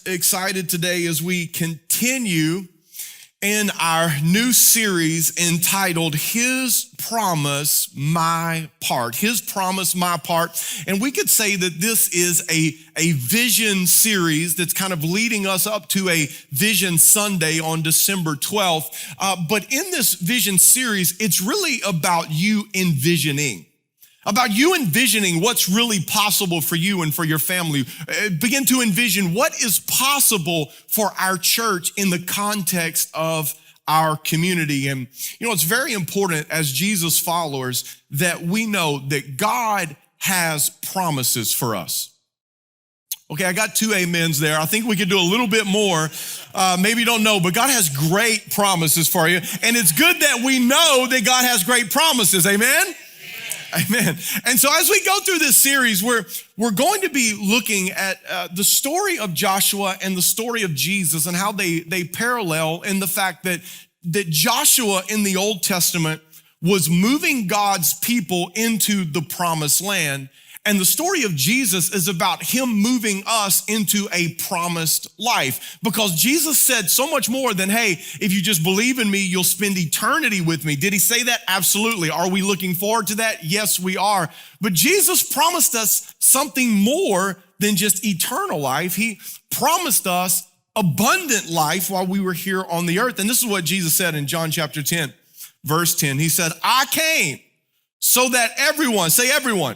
excited today as we continue in our new series entitled His Promise, My Part. His Promise, My Part. And we could say that this is a vision series that's kind of leading us up to a Vision Sunday on December 12th. But in this vision series, it's really about you envisioning what's really possible for you and for your family. Begin to envision what is possible for our church in the context of our community. And, it's very important as Jesus followers that we know that God has promises for us. Okay, I got 2 amens there. I think we could do a little bit more. Maybe you don't know, but God has great promises for you. And it's good that we know that God has great promises. Amen? Amen. And so as we go through this series, we're going to be looking at the story of Joshua and the story of Jesus and how they parallel in the fact that Joshua in the Old Testament was moving God's people into the promised land. And the story of Jesus is about him moving us into a promised life, because Jesus said so much more than, hey, if you just believe in me, you'll spend eternity with me. Did he say that? Absolutely. Are we looking forward to that? Yes, we are. But Jesus promised us something more than just eternal life. He promised us abundant life while we were here on the earth. And this is what Jesus said in John chapter 10, verse 10. He said, I came so that everyone, say everyone.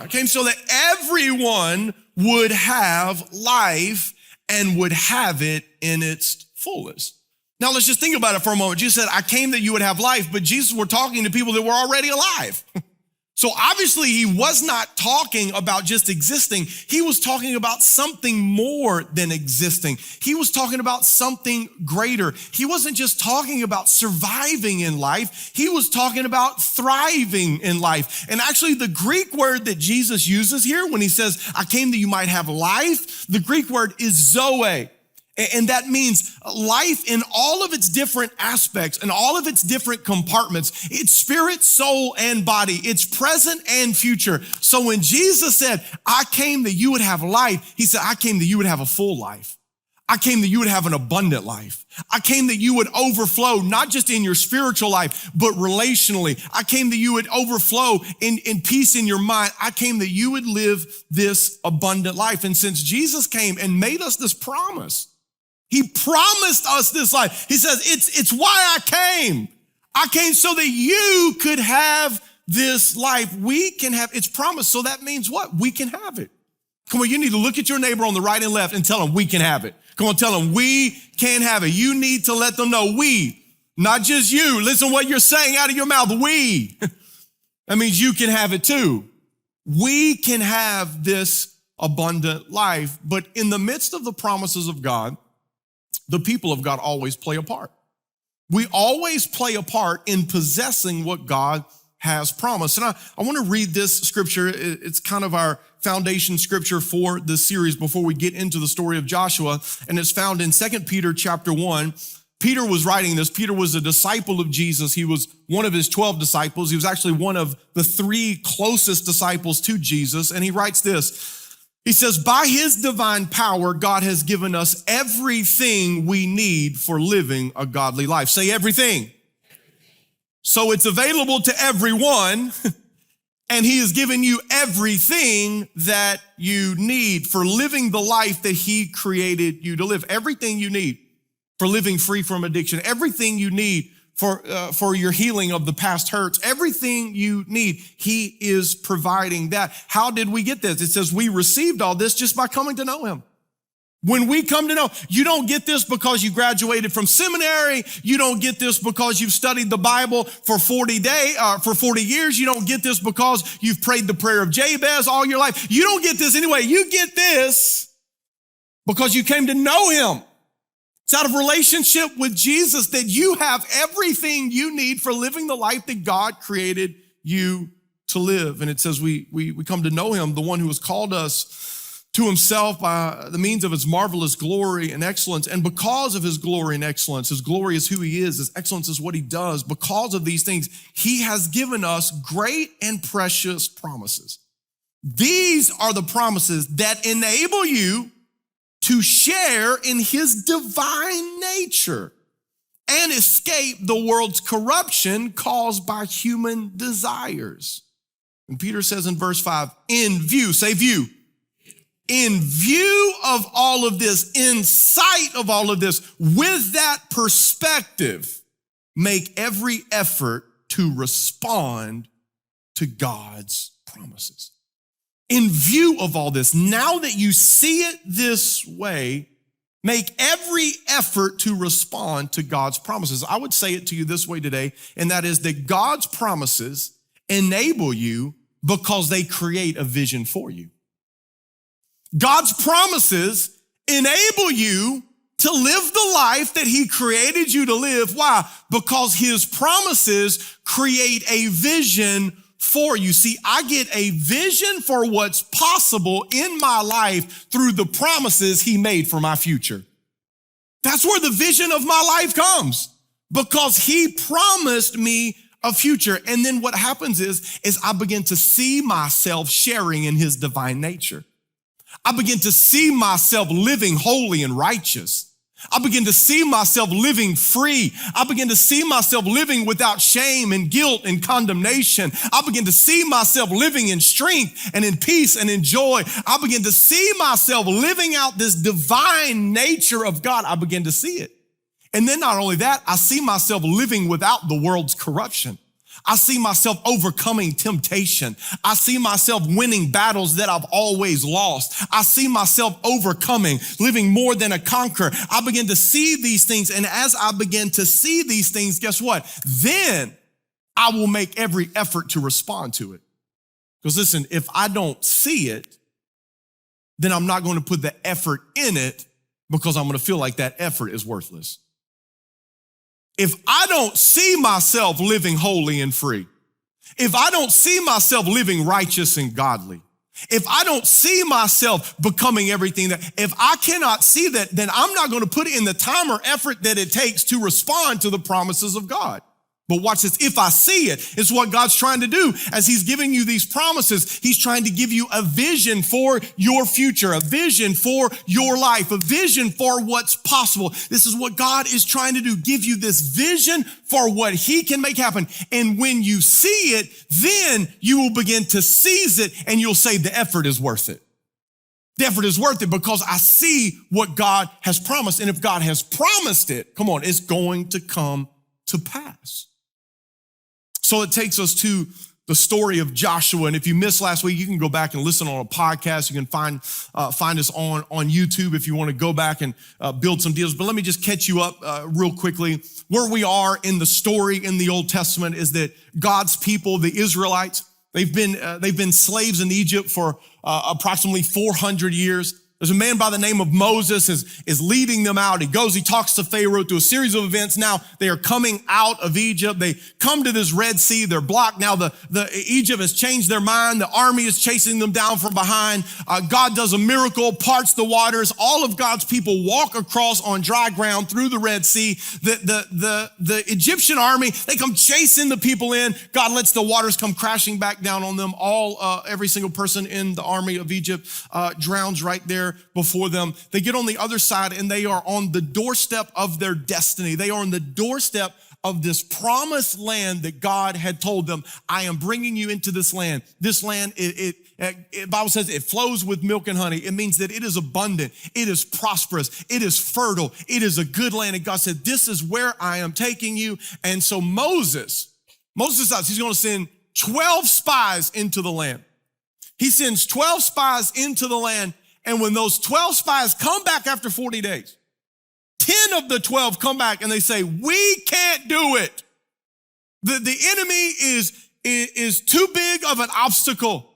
I came so that everyone would have life and would have it in its fullest. Now let's just think about it for a moment. Jesus said, I came that you would have life, but Jesus were talking to people that were already alive. So obviously he was not talking about just existing. He was talking about something more than existing. He was talking about something greater. He wasn't just talking about surviving in life. He was talking about thriving in life. And actually the Greek word that Jesus uses here when he says, I came that you might have life, the Greek word is zoe. And that means life in all of its different aspects and all of its different compartments. It's spirit, soul, and body. It's present and future. So when Jesus said, I came that you would have life, he said, I came that you would have a full life. I came that you would have an abundant life. I came that you would overflow, not just in your spiritual life, but relationally. I came that you would overflow in peace in your mind. I came that you would live this abundant life. And since Jesus came and made us this promise, he promised us this life. He says, it's why I came. I came so that you could have this life. We can have, it's promised. So that means what? We can have it. Come on, you need to look at your neighbor on the right and left and tell them we can have it. Come on, tell them we can have it. You need to let them know we, not just you. Listen to what you're saying out of your mouth. We. That means you can have it too. We can have this abundant life. But in the midst of the promises of God, the people of God always play a part. We always play a part in possessing what God has promised. And I want to read this scripture. It's kind of our foundation scripture for this series before we get into the story of Joshua. And it's found in 2 Peter chapter 1. Peter was writing this. Peter was a disciple of Jesus. He was one of his 12 disciples. He was actually one of the 3 closest disciples to Jesus. And he writes this. He says, by his divine power, God has given us everything we need for living a godly life. Say everything. So it's available to everyone, and he has given you everything that you need for living the life that he created you to live. Everything you need for living free from addiction, everything you need for your healing of the past hurts, everything you need, he is providing that. How did we get this? It says we received all this just by coming to know him. When we come to know, you don't get this because you graduated from seminary. You don't get this because you've studied the Bible for 40 years. You don't get this because you've prayed the prayer of Jabez all your life. You don't get this anyway. You get this because you came to know him. It's out of relationship with Jesus that you have everything you need for living the life that God created you to live. And it says we come to know him, the one who has called us to himself by the means of his marvelous glory and excellence. And because of his glory and excellence, his glory is who he is, his excellence is what he does. Because of these things, he has given us great and precious promises. These are the promises that enable you to share in his divine nature and escape the world's corruption caused by human desires. And Peter says in verse 5, in view, say view. In view of all of this, in sight of all of this, with that perspective, make every effort to respond to God's promises. In view of all this, now that you see it this way, make every effort to respond to God's promises. I would say it to you this way today, and that is that God's promises enable you because they create a vision for you. God's promises enable you to live the life that he created you to live. Why? Because his promises create a vision for you. See, I get a vision for what's possible in my life through the promises he made for my future. That's where the vision of my life comes, because he promised me a future. And then what happens is I begin to see myself sharing in his divine nature. I begin to see myself living holy and righteous. I begin to see myself living free. I begin to see myself living without shame and guilt and condemnation. I begin to see myself living in strength and in peace and in joy. I begin to see myself living out this divine nature of God. I begin to see it. And then not only that, I see myself living without the world's corruption. I see myself overcoming temptation. I see myself winning battles that I've always lost. I see myself overcoming, living more than a conqueror. I begin to see these things. And as I begin to see these things, guess what? Then I will make every effort to respond to it. Because listen, if I don't see it, then I'm not going to put the effort in it, because I'm going to feel like that effort is worthless. If I don't see myself living holy and free, if I don't see myself living righteous and godly, if I don't see myself becoming everything if I cannot see that, then I'm not going to put in the time or effort that it takes to respond to the promises of God. But watch this. If I see it, it's what God's trying to do. As he's giving you these promises, he's trying to give you a vision for your future, a vision for your life, a vision for what's possible. This is what God is trying to do. Give you this vision for what he can make happen. And when you see it, then you will begin to seize it, and you'll say the effort is worth it. The effort is worth it because I see what God has promised. And if God has promised it, come on, it's going to come to pass. So it takes us to the story of Joshua. And if you missed last week, you can go back and listen on a podcast. You can find us on YouTube if you want to go back and build some deals. But let me just catch you up real quickly. Where we are in the story in the Old Testament is that God's people, the Israelites, they've been slaves in Egypt for approximately 400 years. There's a man by the name of Moses is leading them out. He goes, he talks to Pharaoh through a series of events. Now they are coming out of Egypt. They come to this Red Sea. They're blocked. Now the Egypt has changed their mind. The army is chasing them down from behind. God does a miracle, parts the waters. All of God's people walk across on dry ground through the Red Sea. The Egyptian army, they come chasing the people in. God lets the waters come crashing back down on them. Every single person in the army of Egypt drowns right there before them. They get on the other side and they are on the doorstep of their destiny. They are on the doorstep of this promised land that God had told them, I am bringing you into this land. This land, it Bible says it flows with milk and honey. It means that it is abundant. It is prosperous. It is fertile. It is a good land. And God said, this is where I am taking you. And so Moses decides he's going to send 12 spies into the land. He sends 12 spies into the land. And when those 12 spies come back after 40 days, 10 of the 12 come back and they say, we can't do it. The enemy is too big of an obstacle.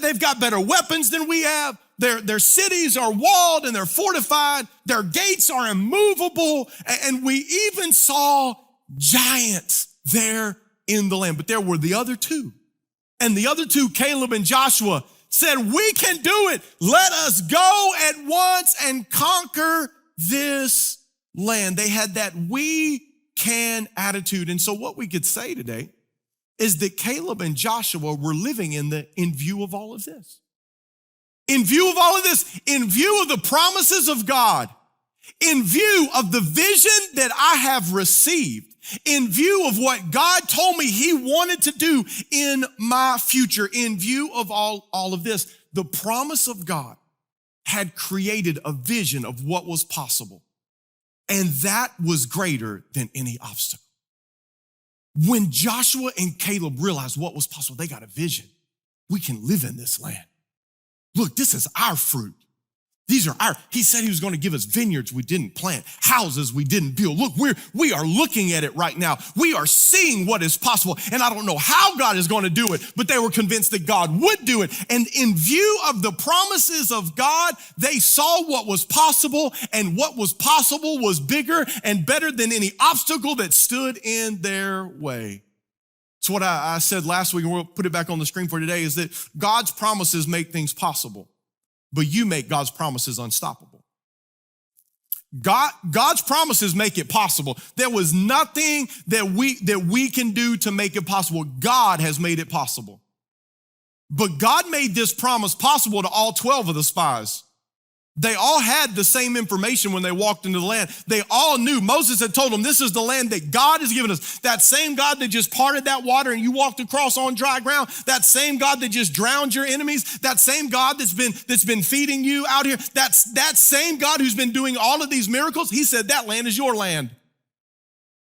They've got better weapons than we have. Their cities are walled and they're fortified. Their gates are immovable. And we even saw giants there in the land. But there were the other two. And the other two, Caleb and Joshua, said, we can do it. Let us go at once and conquer this land. They had that we can attitude. And so what we could say today is that Caleb and Joshua were living in view of all of this. In view of all of this, in view of the promises of God, in view of the vision that I have received, in view of what God told me he wanted to do in my future, in view of all of this, the promise of God had created a vision of what was possible. And that was greater than any obstacle. When Joshua and Caleb realized what was possible, they got a vision. We can live in this land. Look, this is our fruit. He said he was going to give us vineyards we didn't plant, houses we didn't build. Look, we are looking at it right now. We are seeing what is possible. And I don't know how God is going to do it, but they were convinced that God would do it. And in view of the promises of God, they saw what was possible, and what was possible was bigger and better than any obstacle that stood in their way. So what I said last week, and we'll put it back on the screen for today, is that God's promises make things possible, but you make God's promises unstoppable. God's promises make it possible. There was nothing that we can do to make it possible. God has made it possible. But God made this promise possible to all 12 of the spies. They all had the same information when they walked into the land. They all knew. Moses had told them, this is the land that God has given us. That same God that just parted that water and you walked across on dry ground. That same God that just drowned your enemies. That same God that's been feeding you out here. That same God who's been doing all of these miracles. He said that land is your land.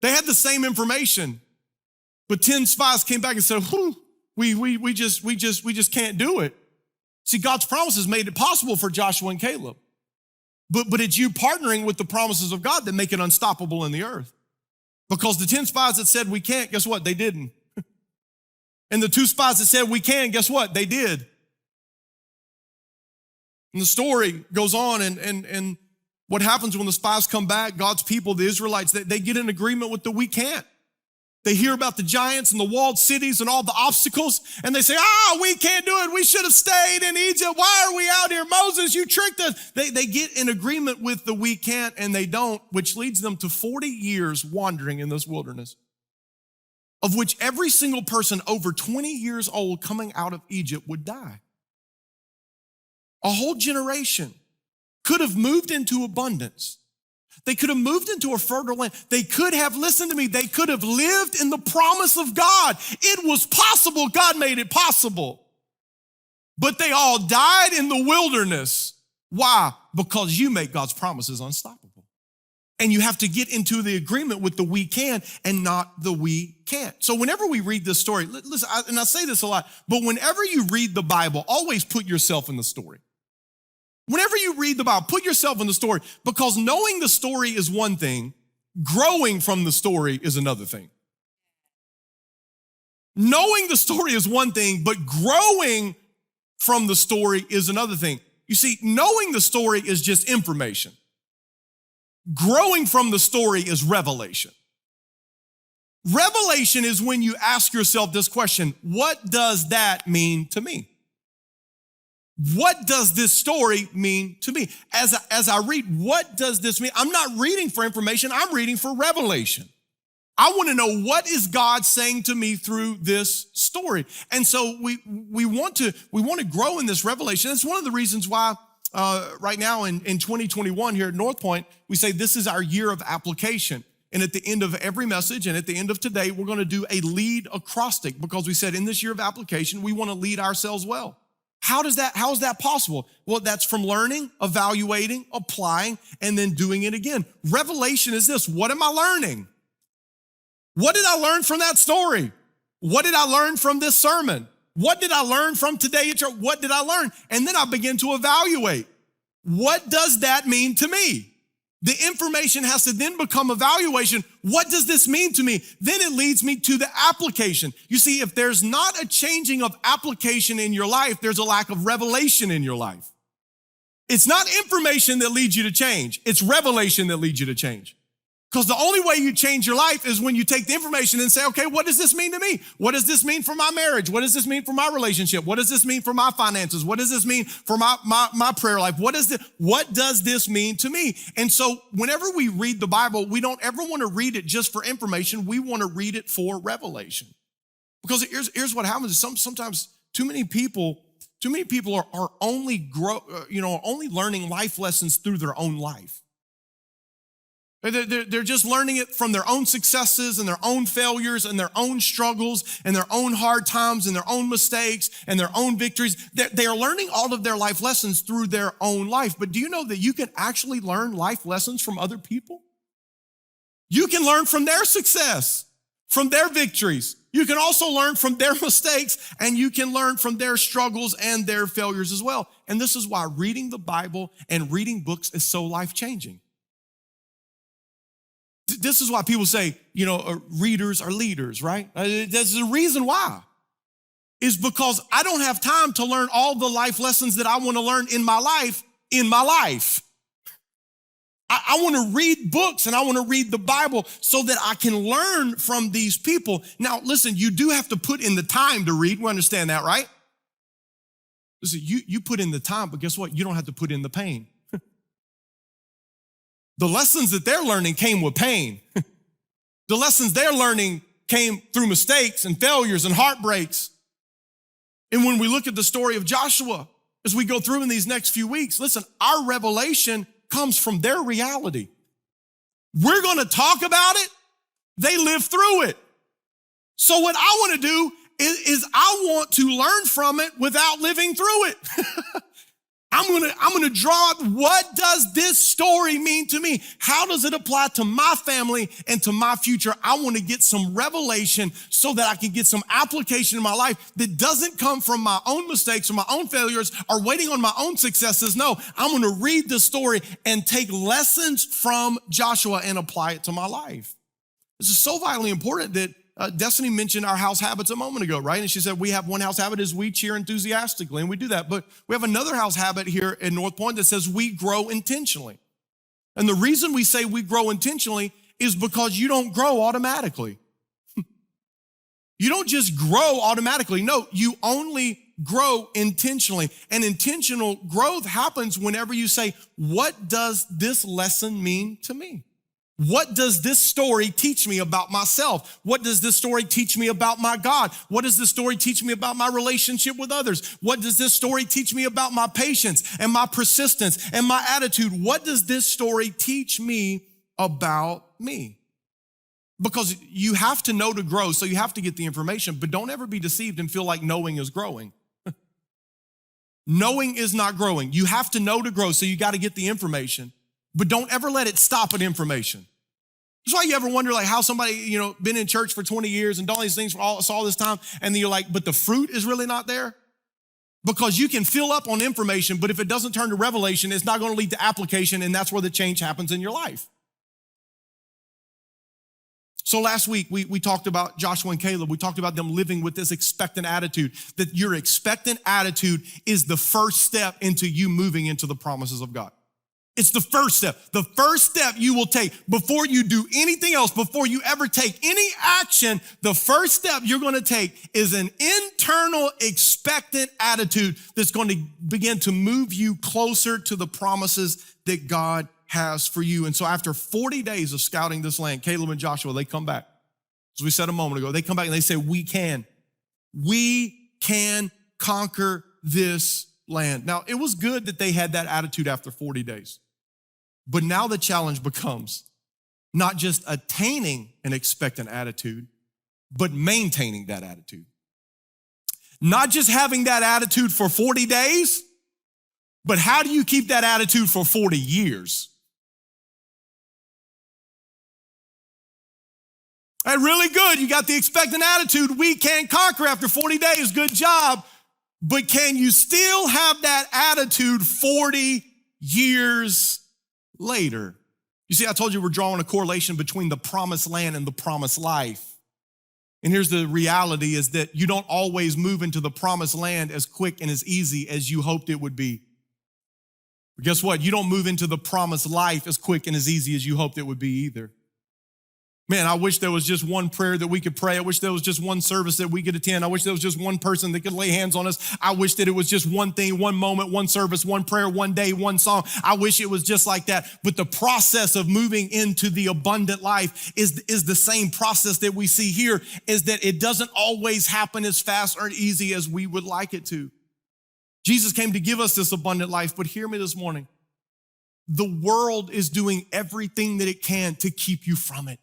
They had the same information. But 10 spies came back and said, we just can't do it. See, God's promises made it possible for Joshua and Caleb. But it's you partnering with the promises of God that make it unstoppable in the earth. Because the 10 spies that said we can't, guess what? They didn't. And the 2 spies that said we can, guess what? They did. And the story goes on, and what happens when the spies come back, God's people, the Israelites, they get in agreement with the we can't. They hear about the giants and the walled cities and all the obstacles, and they say, we can't do it. We should have stayed in Egypt. Why are we out here? Moses, you tricked us. They get in agreement with the we can't, and they don't, which leads them to 40 years wandering in this wilderness, of which every single person over 20 years old coming out of Egypt would die. A whole generation could have moved into abundance. They could have moved into a fertile land. They could have, listen to me, they could have lived in the promise of God. It was possible. God made it possible. But they all died in the wilderness. Why? Because you make God's promises unstoppable. And you have to get into the agreement with the we can and not the we can't. So whenever we read this story, listen, and I say this a lot, but whenever you read the Bible, always put yourself in the story. Whenever you read the Bible, put yourself in the story, because knowing the story is one thing, growing from the story is another thing. Knowing the story is one thing, but growing from the story is another thing. You see, knowing the story is just information. Growing from the story is revelation. Revelation is when you ask yourself this question: what does that mean to me? What does this story mean to me? As I read, what does this mean? I'm not reading for information. I'm reading for revelation. I want to know, what is God saying to me through this story? And so we want to grow in this revelation. It's one of the reasons why right now in 2021 here at Northpoint, we say this is our year of application. And at the end of every message and at the end of today, we're going to do a lead acrostic, because we said in this year of application, we want to lead ourselves well. How is that possible? Well, that's from learning, evaluating, applying, and then doing it again. Revelation is this: what am I learning? What did I learn from that story? What did I learn from this sermon? What did I learn from today at church? What did I learn? And then I begin to evaluate. What does that mean to me? The information has to then become evaluation. What does this mean to me? Then it leads me to the application. You see, if there's not a changing of application in your life, there's a lack of revelation in your life. It's not information that leads you to change. It's revelation that leads you to change. Because the only way you change your life is when you take the information and say, okay, what does this mean to me? What does this mean for my marriage? What does this mean for my relationship? What does this mean for my finances? What does this mean for my prayer life? What does this mean to me? And so whenever we read the Bible, we don't ever want to read it just for information. We want to read it for revelation. Because here's what happens. Sometimes too many people too many people are only only learning life lessons through their own life. They're just learning it from their own successes and their own failures and their own struggles and their own hard times and their own mistakes and their own victories. They are learning all of their life lessons through their own life. But do you know that you can actually learn life lessons from other people? You can learn from their success, from their victories. You can also learn from their mistakes, and you can learn from their struggles and their failures as well. And this is why reading the Bible and reading books is so life-changing. This is why people say, readers are leaders, right? There's the reason why. Is because I don't have time to learn all the life lessons that I want to learn in my life. I want to read books and I want to read the Bible so that I can learn from these people. Now, listen, you do have to put in the time to read. We understand that, right? Listen, you put in the time, but guess what? You don't have to put in the pain. The lessons that they're learning came with pain. The lessons they're learning came through mistakes and failures and heartbreaks. And when we look at the story of Joshua, as we go through in these next few weeks, listen, our revelation comes from their reality. We're going to talk about it. They lived through it. So what I want to do is I want to learn from it without living through it. I'm going to draw up, what does this story mean to me? How does it apply to my family and to my future? I want to get some revelation so that I can get some application in my life that doesn't come from my own mistakes or my own failures or waiting on my own successes. No, I'm going to read the story and take lessons from Joshua and apply it to my life. This is so vitally important that Destiny mentioned our house habits a moment ago, right? And she said we have one house habit is we cheer enthusiastically, and we do that. But we have another house habit here in Northpoint that says we grow intentionally. And the reason we say we grow intentionally is because you don't grow automatically. You don't just grow automatically. No, you only grow intentionally. And intentional growth happens whenever you say, what does this lesson mean to me? What does this story teach me about myself? What does this story teach me about my God? What does this story teach me about my relationship with others? What does this story teach me about my patience and my persistence and my attitude? What does this story teach me about me? Because you have to know to grow, so you have to get the information, but don't ever be deceived and feel like knowing is growing. Knowing is not growing. You have to know to grow, so you got to get the information. But don't ever let it stop at information. That's why you ever wonder like how somebody, been in church for 20 years and done all these things for all this time, and then you're like, but the fruit is really not there? Because you can fill up on information, but if it doesn't turn to revelation, it's not going to lead to application, and that's where the change happens in your life. So last week, we talked about Joshua and Caleb. We talked about them living with this expectant attitude, that your expectant attitude is the first step into you moving into the promises of God. It's the first step. The first step you will take before you do anything else, before you ever take any action, the first step you're going to take is an internal expectant attitude that's going to begin to move you closer to the promises that God has for you. And so after 40 days of scouting this land, Caleb and Joshua, they come back. As we said a moment ago, they come back and they say, we can conquer this land. Now, it was good that they had that attitude after 40 days. But now the challenge becomes not just attaining an expectant attitude, but maintaining that attitude. Not just having that attitude for 40 days, but how do you keep that attitude for 40 years? Hey, really good. You got the expectant attitude. We can conquer after 40 days. Good job. But can you still have that attitude 40 years later? You see, I told you we're drawing a correlation between the promised land and the promised life. And here's the reality is that you don't always move into the promised land as quick and as easy as you hoped it would be. But guess what? You don't move into the promised life as quick and as easy as you hoped it would be either. Man, I wish there was just one prayer that we could pray. I wish there was just one service that we could attend. I wish there was just one person that could lay hands on us. I wish that it was just one thing, one moment, one service, one prayer, one day, one song. I wish it was just like that. But the process of moving into the abundant life is the same process that we see here, is that it doesn't always happen as fast or easy as we would like it to. Jesus came to give us this abundant life, but hear me this morning. The world is doing everything that it can to keep you from it.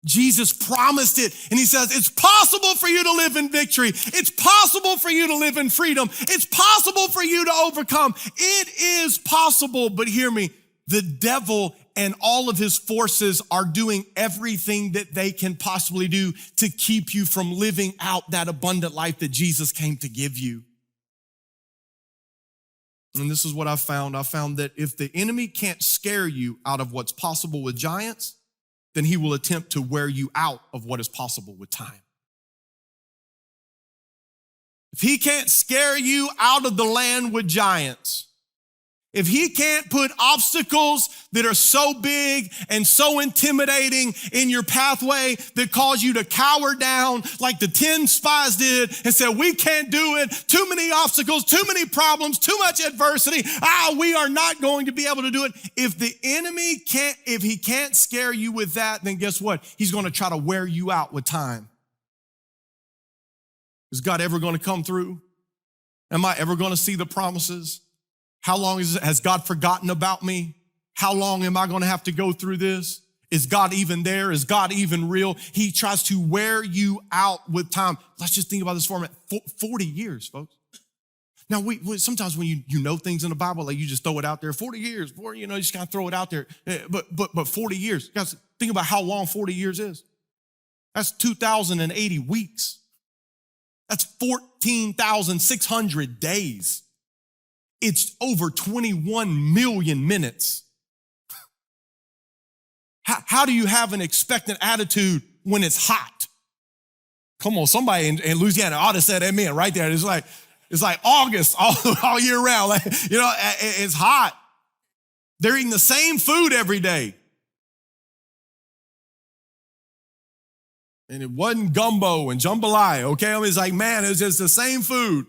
Jesus promised it, and he says, it's possible for you to live in victory. It's possible for you to live in freedom. It's possible for you to overcome. It is possible, but hear me, the devil and all of his forces are doing everything that they can possibly do to keep you from living out that abundant life that Jesus came to give you. And this is what I found. I found that if the enemy can't scare you out of what's possible with giants, then he will attempt to wear you out of what is possible with time. If he can't scare you out of the land with giants, if he can't put obstacles that are so big and so intimidating in your pathway that cause you to cower down like the 10 spies did and said, we can't do it, too many obstacles, too many problems, too much adversity, we are not going to be able to do it. If the enemy can't scare you with that, then guess what? He's going to try to wear you out with time. Is God ever going to come through? Am I ever going to see the promises? How long has God forgotten about me? How long am I going to have to go through this? Is God even there? Is God even real? He tries to wear you out with time. Let's just think about this for a minute. 40 years, folks. Now, we sometimes when you know things in the Bible, like you just throw it out there. 40 years, you just kind of throw it out there. But 40 years, guys, think about how long 40 years is. That's 2,080 weeks. That's 14,600 days. It's over 21 million minutes. How do you have an expectant attitude when it's hot? Come on, somebody in Louisiana ought to say amen right there. It's like August all year round. It's hot. They're eating the same food every day. And it wasn't gumbo and jambalaya, okay? It's like, man, it's just the same food.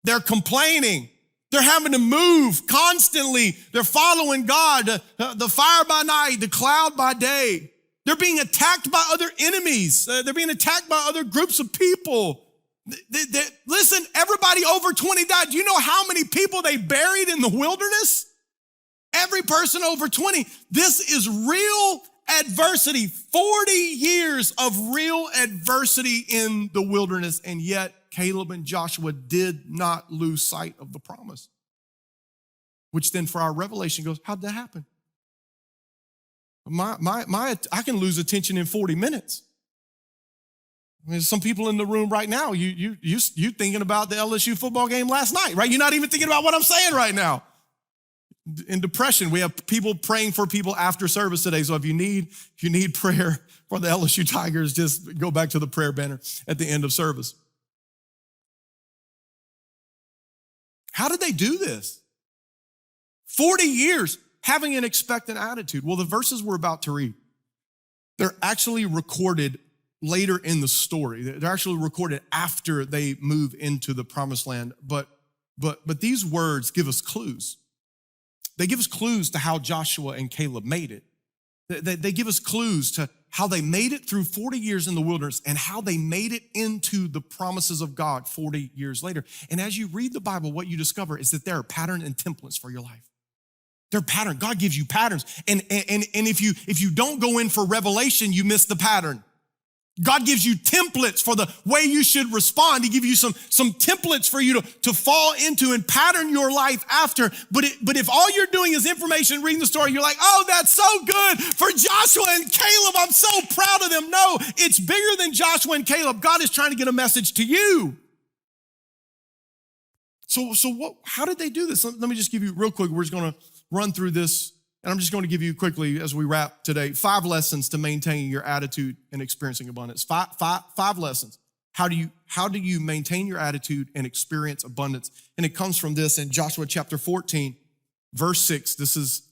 They're complaining. They're having to move constantly. They're following God, the fire by night, the cloud by day. They're being attacked by other enemies. They're being attacked by other groups of people. Listen, everybody over 20 died. Do you know how many people they buried in the wilderness? Every person over 20. This is real adversity. 40 years of real adversity in the wilderness, and yet Caleb and Joshua did not lose sight of the promise. Which then for our revelation goes, how'd that happen? I can lose attention in 40 minutes. I mean, some people in the room right now, you thinking about the LSU football game last night, right? You're not even thinking about what I'm saying right now. In depression, we have people praying for people after service today. So if you need prayer for the LSU Tigers, just go back to the prayer banner at the end of service. How did they do this? 40 years having an expectant attitude. Well, the verses we're about to read, they're actually recorded later in the story. They're actually recorded after they move into the promised land. But these words give us clues. They give us clues to how Joshua and Caleb made it. They give us clues to how they made it through 40 years in the wilderness and how they made it into the promises of God 40 years later. And as you read the Bible, what you discover is that there are patterns and templates for your life. They're patterns. God gives you patterns. And if you don't go in for revelation, you miss the pattern. God gives you templates for the way you should respond. He gives you some templates for you to fall into and pattern your life after. But if all you're doing is information, reading the story, you're like, oh, that's so good for Joshua and Caleb. I'm so proud of them. No, it's bigger than Joshua and Caleb. God is trying to get a message to you. So how did they do this? Let me just give you real quick. We're just going to run through this. And I'm just going to give you quickly, as we wrap today, 5 lessons to maintaining your attitude and experiencing abundance. Five lessons. How do you maintain your attitude and experience abundance? And it comes from this in Joshua chapter 14, verse 6. This is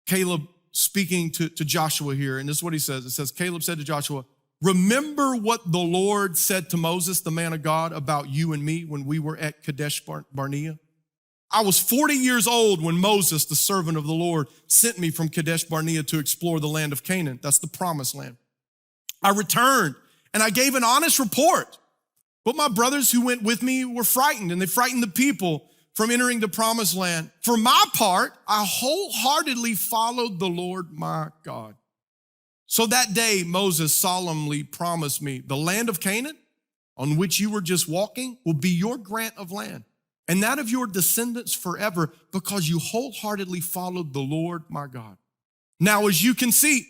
Caleb speaking to Joshua here. And this is what he says. It says, Caleb said to Joshua, remember what the Lord said to Moses, the man of God, about you and me when we were at Kadesh Barnea. I was 40 years old when Moses, the servant of the Lord, sent me from Kadesh Barnea to explore the land of Canaan. That's the promised land. I returned and I gave an honest report. But my brothers who went with me were frightened, and they frightened the people from entering the promised land. For my part, I wholeheartedly followed the Lord my God. So that day, Moses solemnly promised me, the land of Canaan, on which you were just walking, will be your grant of land, and that of your descendants forever, because you wholeheartedly followed the Lord my God. Now, as you can see,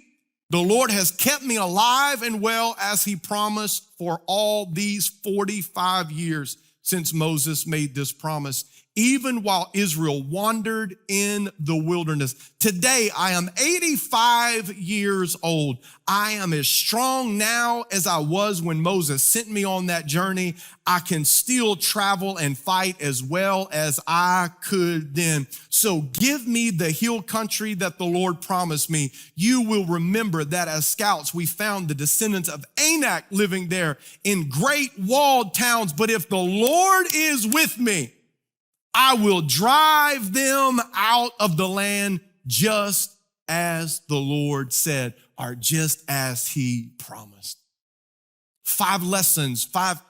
the Lord has kept me alive and well as he promised for all these 45 years since Moses made this promise, even while Israel wandered in the wilderness. Today, I am 85 years old. I am as strong now as I was when Moses sent me on that journey. I can still travel and fight as well as I could then. So give me the hill country that the Lord promised me. You will remember that as scouts, we found the descendants of Anak living there in great walled towns. But if the Lord is with me, I will drive them out of the land just as the Lord said, or just as he promised. 5 lessons, five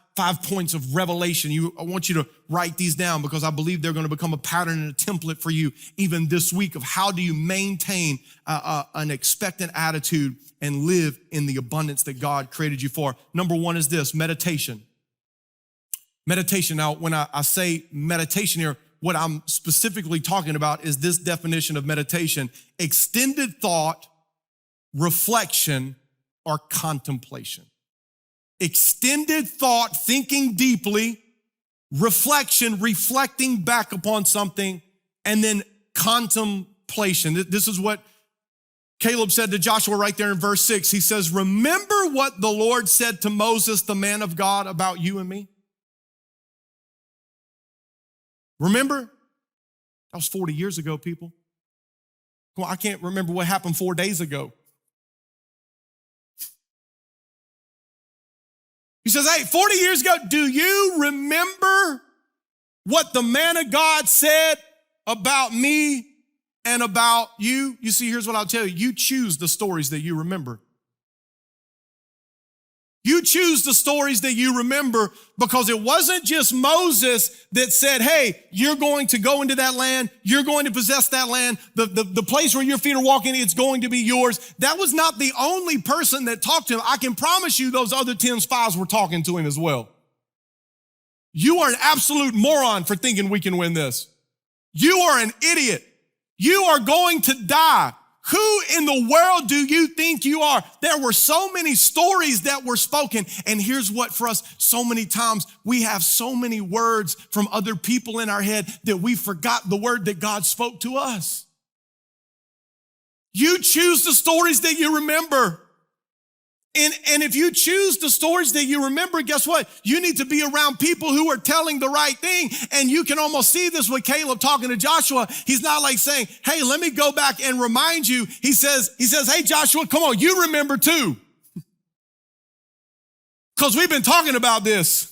points of revelation. I want you to write these down because I believe they're going to become a pattern and a template for you even this week of how do you maintain an expectant attitude and live in the abundance that God created you for. Number 1 is this: meditation. Meditation. Now, when I say meditation here, what I'm specifically talking about is this definition of meditation: extended thought, reflection, or contemplation. Extended thought, thinking deeply, reflection, reflecting back upon something, and then contemplation. This is what Caleb said to Joshua right there in verse 6. He says, remember what the Lord said to Moses, the man of God, about you and me? Remember? That was 40 years ago, people. Well, I can't remember what happened 4 days ago. He says, hey, 40 years ago, do you remember what the man of God said about me and about you? You see, here's what I'll tell you. You choose the stories that you remember. You choose the stories that you remember, because it wasn't just Moses that said, hey, you're going to go into that land. You're going to possess that land. The place where your feet are walking, it's going to be yours. That was not the only person that talked to him. I can promise you those other 10 spies were talking to him as well. You are an absolute moron for thinking we can win this. You are an idiot. You are going to die. Who in the world do you think you are? There were so many stories that were spoken. And here's what for us, so many times we have so many words from other people in our head that we forgot the word that God spoke to us. You choose the stories that you remember. And if you choose the stories that you remember, guess what? You need to be around people who are telling the right thing. And you can almost see this with Caleb talking to Joshua. He's not like saying, hey, let me go back and remind you. He says, hey, Joshua, come on, you remember too. Because we've been talking about this.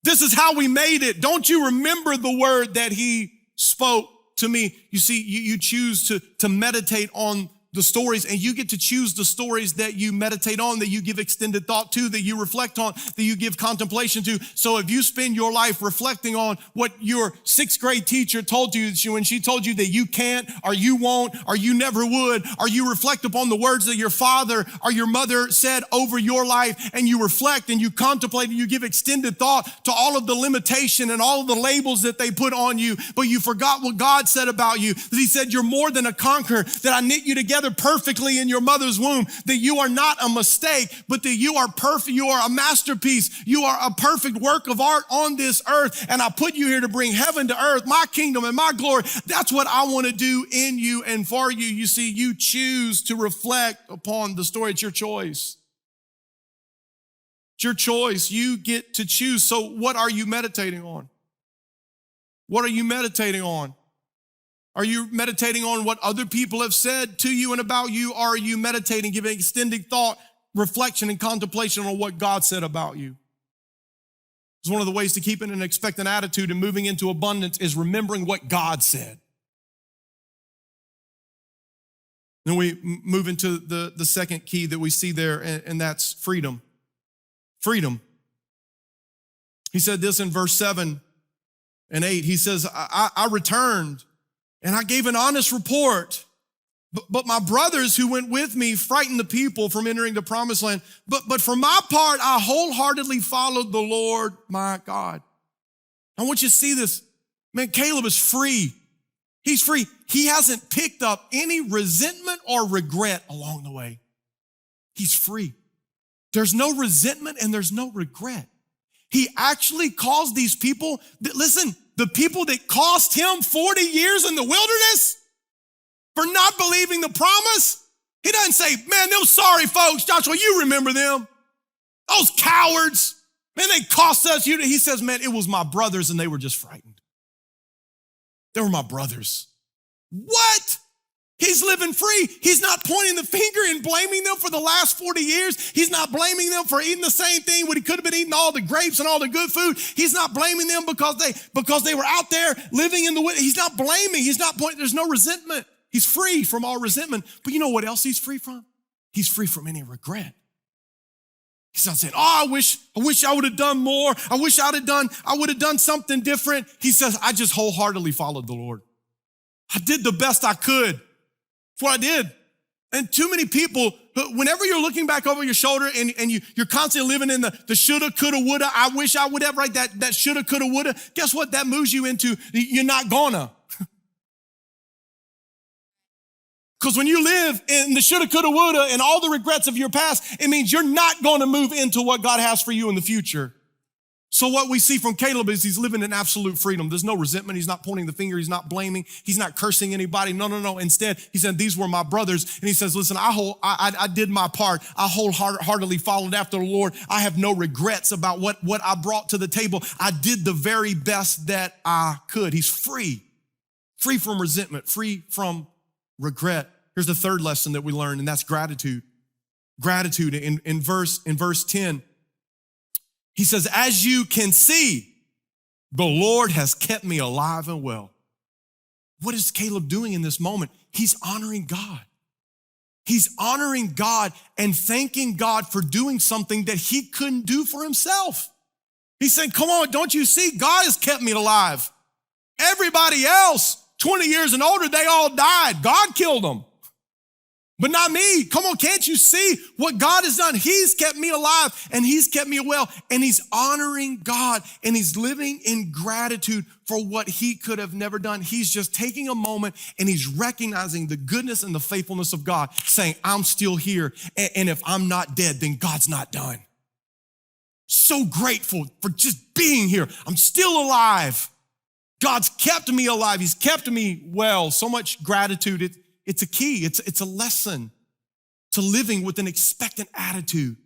This is how we made it. Don't you remember the word that he spoke to me? You see, you choose to meditate on the stories, and you get to choose the stories that you meditate on, that you give extended thought to, that you reflect on, that you give contemplation to. So if you spend your life reflecting on what your 6th grade teacher told you when she told you that you can't, or you won't, or you never would, or you reflect upon the words that your father or your mother said over your life, and you reflect and you contemplate and you give extended thought to all of the limitation and all of the labels that they put on you, but you forgot what God said about you, that he said you're more than a conqueror, that I knit you together perfectly in your mother's womb, that you are not a mistake, but that you are perfect. You are a masterpiece. You are a perfect work of art on this earth. And I put you here to bring heaven to earth, my kingdom and my glory. That's what I want to do in you and for you. You see, you choose to reflect upon the story. It's your choice. It's your choice. You get to choose. So what are you meditating on? What are you meditating on? Are you meditating on what other people have said to you and about you? Or are you meditating, giving extended thought, reflection, and contemplation on what God said about you? It's one of the ways to keep in an expectant attitude and moving into abundance is remembering what God said. Then we move into the second key that we see there, and that's freedom. Freedom. He said this in verse 7 and 8. He says, I returned and I gave an honest report. But my brothers who went with me frightened the people from entering the promised land. But for my part, I wholeheartedly followed the Lord my God. I want you to see this. Man, Caleb is free. He's free. He hasn't picked up any resentment or regret along the way. He's free. There's no resentment and there's no regret. He actually calls these people, listen, the people that cost him 40 years in the wilderness for not believing the promise. He doesn't say, man, those sorry folks, Joshua, you remember them. Those cowards, man, they cost us. He says, man, it was my brothers and they were just frightened. They were my brothers. What? He's living free. He's not pointing the finger and blaming them for the last 40 years. He's not blaming them for eating the same thing when he could have been eating all the grapes and all the good food. He's not blaming them because they were out there living in the wilderness. He's not blaming. He's not pointing. There's no resentment. He's free from all resentment. But you know what else he's free from? He's free from any regret. He's not saying, oh, I wish I would have done more. I would have done something different. He says, I just wholeheartedly followed the Lord. I did the best I could. That's what I did. And too many people, whenever you're looking back over your shoulder and you're constantly living in the shoulda, coulda, woulda, I wish I would have, right? That shoulda, coulda, woulda. Guess what? That moves you into, you're not gonna. Because when you live in the shoulda, coulda, woulda and all the regrets of your past, it means you're not going to move into what God has for you in the future. So what we see from Caleb is he's living in absolute freedom. There's no resentment. He's not pointing the finger. He's not blaming. He's not cursing anybody. No. Instead, he said, these were my brothers. And he says, listen, I did my part. I wholeheartedly followed after the Lord. I have no regrets about what I brought to the table. I did the very best that I could. He's free from resentment, free from regret. Here's the third lesson that we learned, and that's gratitude. Gratitude in verse 10. He says, as you can see, the Lord has kept me alive and well. What is Caleb doing in this moment? He's honoring God. He's honoring God and thanking God for doing something that he couldn't do for himself. He's saying, come on, don't you see? God has kept me alive. Everybody else, 20 years and older, they all died. God killed them. But not me. Come on, can't you see what God has done? He's kept me alive and he's kept me well. And he's honoring God and he's living in gratitude for what he could have never done. He's just taking a moment and he's recognizing the goodness and the faithfulness of God, saying, I'm still here. And if I'm not dead, then God's not done. So grateful for just being here. I'm still alive. God's kept me alive. He's kept me well. So much gratitude. It's a key. It's a lesson to living with an expectant attitude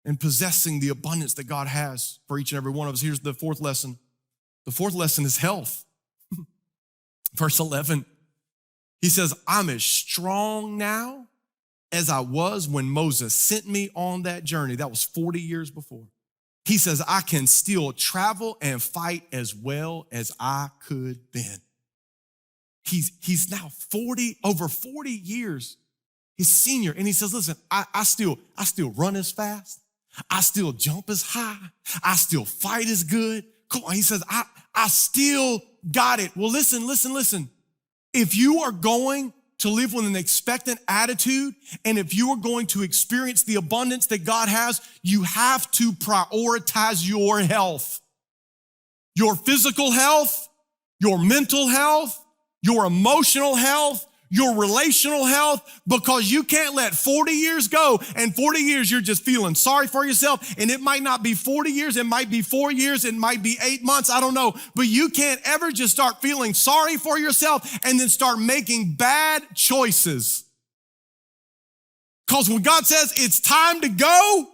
and possessing the abundance that God has for each and every one of us. Here's the fourth lesson. The fourth lesson is health. Verse 11, he says, I'm as strong now as I was when Moses sent me on that journey. That was 40 years before. He says, I can still travel and fight as well as I could then. He's now over 40 years, his senior. And he says, listen, I still run as fast. I still jump as high. I still fight as good. Come on. He says, I still got it. Well, listen. If you are going to live with an expectant attitude, and if you are going to experience the abundance that God has, you have to prioritize your health, your physical health, your mental health, your emotional health, your relational health, because you can't let 40 years go and 40 years you're just feeling sorry for yourself. And it might not be 40 years. It might be 4 years. It might be 8 months. I don't know. But you can't ever just start feeling sorry for yourself and then start making bad choices. Because when God says it's time to go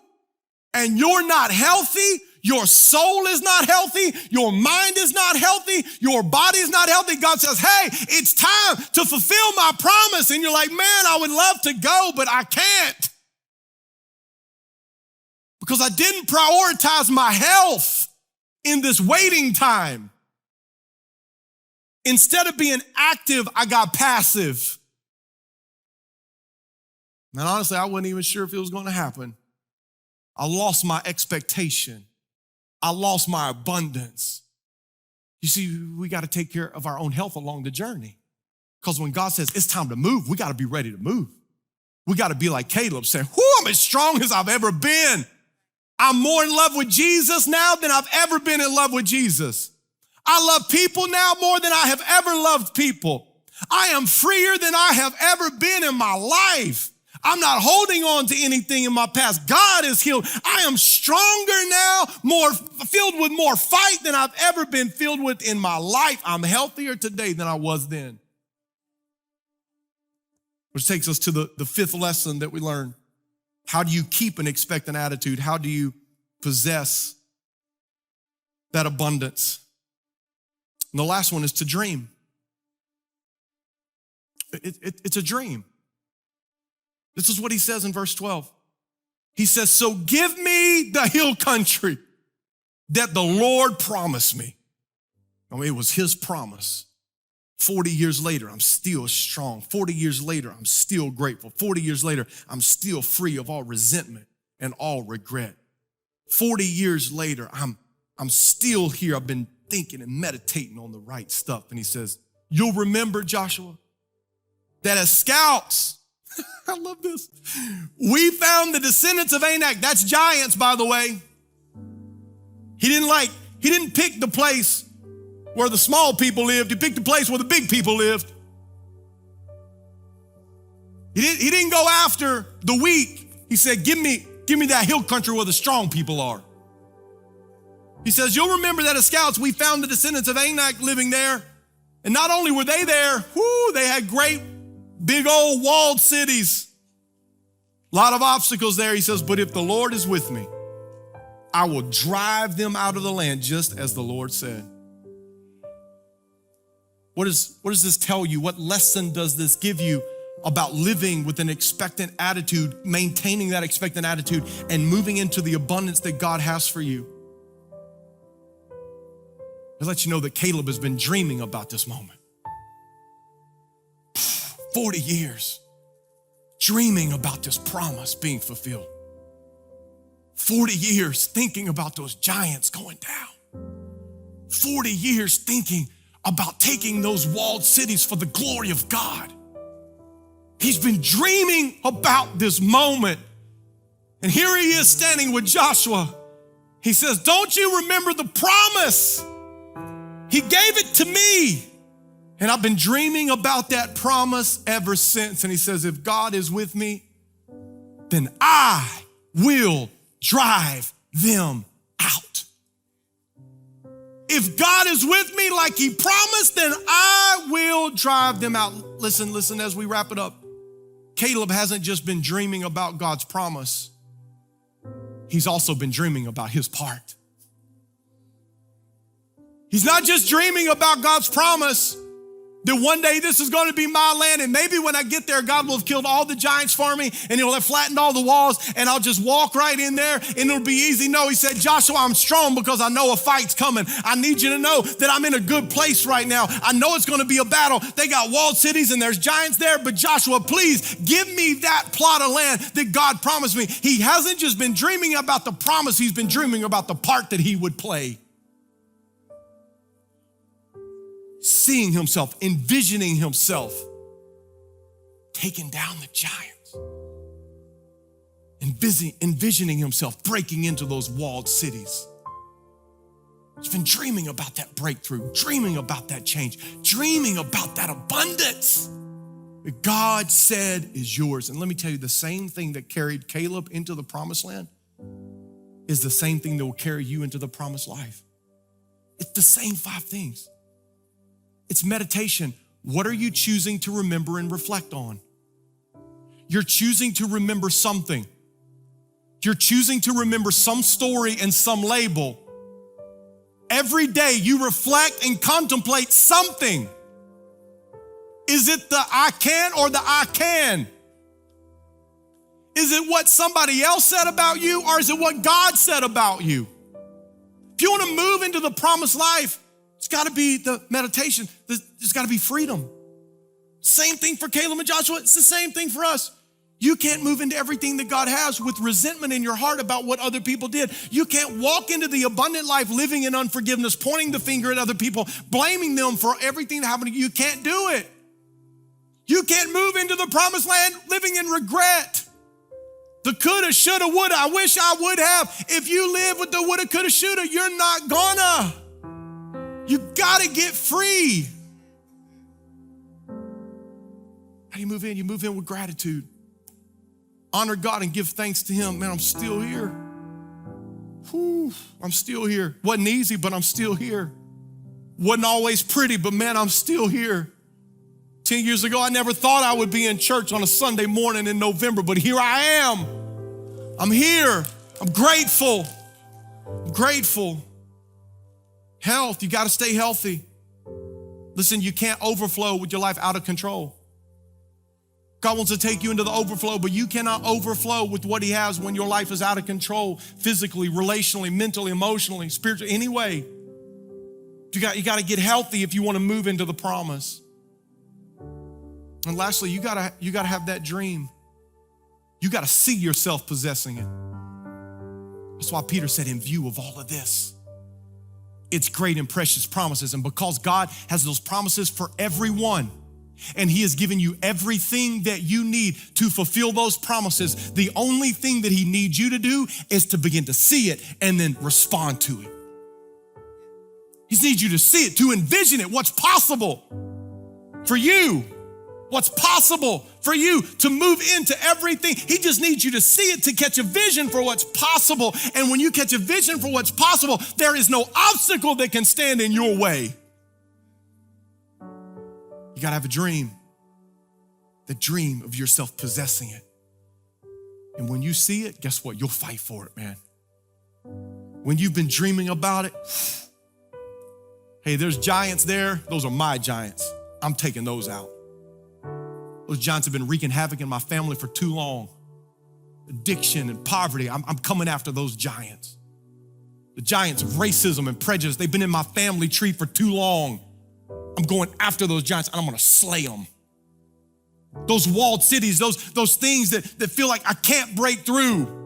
and you're not healthy, your soul is not healthy, your mind is not healthy, your body is not healthy, God says, hey, it's time to fulfill my promise. And you're like, man, I would love to go, but I can't. Because I didn't prioritize my health in this waiting time. Instead of being active, I got passive. And honestly, I wasn't even sure if it was going to happen. I lost my expectation. I lost my abundance. You see, we got to take care of our own health along the journey. Because when God says it's time to move, we got to be ready to move. We got to be like Caleb saying, I'm as strong as I've ever been. I'm more in love with Jesus now than I've ever been in love with Jesus. I love people now more than I have ever loved people. I am freer than I have ever been in my life. I'm not holding on to anything in my past. God is healed. I am stronger now, more filled with more fight than I've ever been filled with in my life. I'm healthier today than I was then. Which takes us to the fifth lesson that we learn. How do you keep an expectant attitude? How do you possess that abundance? And the last one is to dream. It's a dream. This is what he says in verse 12. He says, so give me the hill country that the Lord promised me. I mean, it was his promise. 40 years later, I'm still strong. 40 years later, I'm still grateful. 40 years later, I'm still free of all resentment and all regret. 40 years later, I'm still here. I've been thinking and meditating on the right stuff. And he says, you'll remember, Joshua, that as scouts, I love this, we found the descendants of Anak. That's giants, by the way. He didn't pick the place where the small people lived. He picked the place where the big people lived. He didn't go after the weak. He said, give me that hill country where the strong people are. He says, you'll remember that as scouts, we found the descendants of Anak living there. And not only were they there, they had great big old walled cities. A lot of obstacles there. He says, but if the Lord is with me, I will drive them out of the land just as the Lord said. What does this tell you? What lesson does this give you about living with an expectant attitude, maintaining that expectant attitude, and moving into the abundance that God has for you? I'll let you know that Caleb has been dreaming about this moment. 40 years dreaming about this promise being fulfilled. 40 years thinking about those giants going down. 40 years thinking about taking those walled cities for the glory of God. He's been dreaming about this moment. And here he is standing with Joshua. He says, don't you remember the promise? He gave it to me. And I've been dreaming about that promise ever since. And he says, if God is with me, then I will drive them out. If God is with me like he promised, then I will drive them out. Listen, as we wrap it up. Caleb hasn't just been dreaming about God's promise. He's also been dreaming about his part. He's not just dreaming about God's promise that one day this is going to be my land, and maybe when I get there, God will have killed all the giants for me, and he'll have flattened all the walls, and I'll just walk right in there, and it'll be easy. No, he said, Joshua, I'm strong because I know a fight's coming. I need you to know that I'm in a good place right now. I know it's going to be a battle. They got walled cities, and there's giants there, but Joshua, please give me that plot of land that God promised me. He hasn't just been dreaming about the promise. He's been dreaming about the part that he would play. Seeing himself, envisioning himself, taking down the giants, envisioning himself breaking into those walled cities. He's been dreaming about that breakthrough, dreaming about that change, dreaming about that abundance that God said is yours. And let me tell you, the same thing that carried Caleb into the promised land is the same thing that will carry you into the promised life. It's the same 5 things. It's meditation. What are you choosing to remember and reflect on? You're choosing to remember something. You're choosing to remember some story and some label. Every day you reflect and contemplate something. Is it the I can or the I can? Is it what somebody else said about you, or is it what God said about you? If you want to move into the promised life, it's got to be the meditation. There's got to be freedom. Same thing for Caleb and Joshua. It's the same thing for us. You can't move into everything that God has with resentment in your heart about what other people did. You can't walk into the abundant life living in unforgiveness, pointing the finger at other people, blaming them for everything that happened to you. You can't do it. You can't move into the promised land living in regret. The coulda, shoulda, woulda, I wish I would have. If you live with the woulda, coulda, shoulda, you're not gonna. You gotta get free. How do you move in? You move in with gratitude. Honor God and give thanks to him. Man, I'm still here. Whew, I'm still here. Wasn't easy, but I'm still here. Wasn't always pretty, but man, I'm still here. 10 years ago, I never thought I would be in church on a Sunday morning in November, but here I am. I'm here. I'm grateful. I'm grateful. Health, you gotta stay healthy. Listen, you can't overflow with your life out of control. God wants to take you into the overflow, but you cannot overflow with what he has when your life is out of control, physically, relationally, mentally, emotionally, spiritually, any way. You got to get healthy if you want to move into the promise. And lastly, you got to have that dream. You got to see yourself possessing it. That's why Peter said, in view of all of this, it's great and precious promises. And because God has those promises for everyone, and he has given you everything that you need to fulfill those promises, the only thing that he needs you to do is to begin to see it and then respond to it. He needs you to see it, to envision it, what's possible for you, what's possible for you to move into everything. He just needs you to see it, to catch a vision for what's possible. And when you catch a vision for what's possible, there is no obstacle that can stand in your way. You gotta have a dream, the dream of yourself possessing it. And when you see it, guess what? You'll fight for it, man. When you've been dreaming about it, hey, there's giants there. Those are my giants. I'm taking those out. Those giants have been wreaking havoc in my family for too long. Addiction and poverty, I'm coming after those giants. The giants of racism and prejudice, they've been in my family tree for too long. I'm going after those giants and I'm gonna slay them. Those walled cities, those things that feel like I can't break through.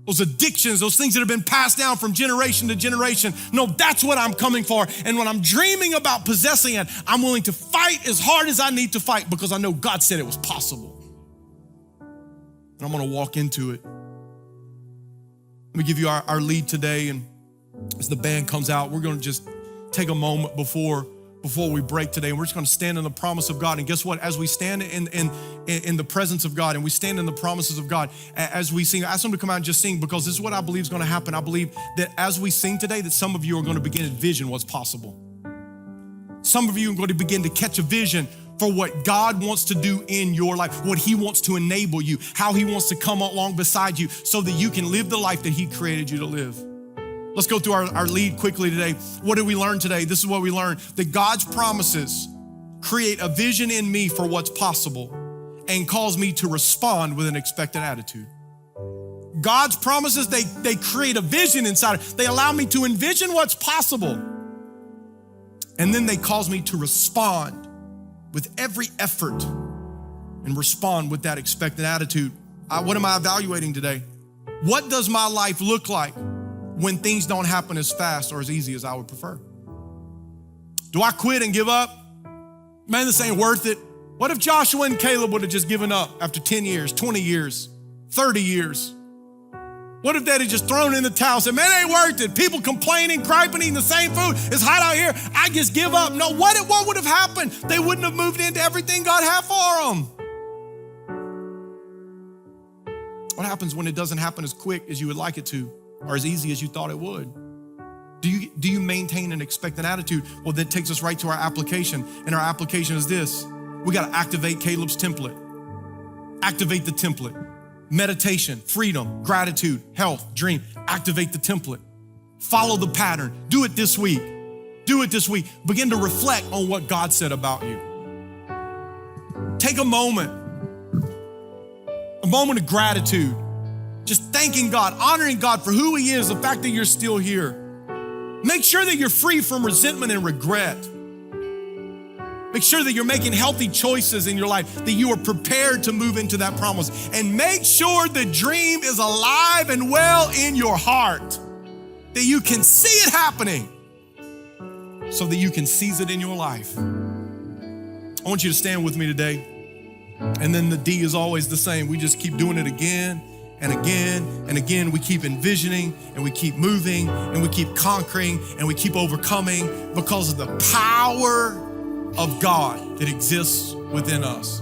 Those addictions, those things that have been passed down from generation to generation. No, that's what I'm coming for. And when I'm dreaming about possessing it, I'm willing to fight as hard as I need to fight because I know God said it was possible. And I'm gonna walk into it. Let me give you our lead today. And as the band comes out, we're gonna just take a moment before we break today, and we're just gonna stand in the promise of God. And guess what? As we stand in the presence of God and we stand in the promises of God, as we sing, I ask them to come out and just sing, because this is what I believe is gonna happen. I believe that as we sing today, that some of you are gonna begin to envision what's possible. Some of you are going to begin to catch a vision for what God wants to do in your life, what he wants to enable you, how he wants to come along beside you so that you can live the life that he created you to live. Let's go through our lead quickly today. What did we learn today? This is what we learned, that God's promises create a vision in me for what's possible and cause me to respond with an expectant attitude. God's promises, they create a vision inside. They allow me to envision what's possible. And then they cause me to respond with every effort and respond with that expectant attitude. What am I evaluating today? What does my life look like when things don't happen as fast or as easy as I would prefer? Do I quit and give up? Man, this ain't worth it. What if Joshua and Caleb would have just given up after 10 years, 20 years, 30 years? What if they'd have just thrown in the towel and said, man, it ain't worth it. People complaining, griping, eating the same food. It's hot out here. I just give up. No, what would have happened? They wouldn't have moved into everything God had for them. What happens when it doesn't happen as quick as you would like it to, or as easy as you thought it would? Do you maintain an expectant attitude? Well, that takes us right to our application. And our application is this. We got to activate Caleb's template. Activate the template. Meditation, freedom, gratitude, health, dream. Activate the template. Follow the pattern. Do it this week. Do it this week. Begin to reflect on what God said about you. Take a moment of gratitude. Just thanking God, honoring God for who he is, the fact that you're still here. Make sure that you're free from resentment and regret. Make sure that you're making healthy choices in your life, that you are prepared to move into that promise. And make sure the dream is alive and well in your heart, that you can see it happening so that you can seize it in your life. I want you to stand with me today. And then the D is always the same. We just keep doing it again and again and again. We keep envisioning and we keep moving and we keep conquering and we keep overcoming because of the power of God that exists within us.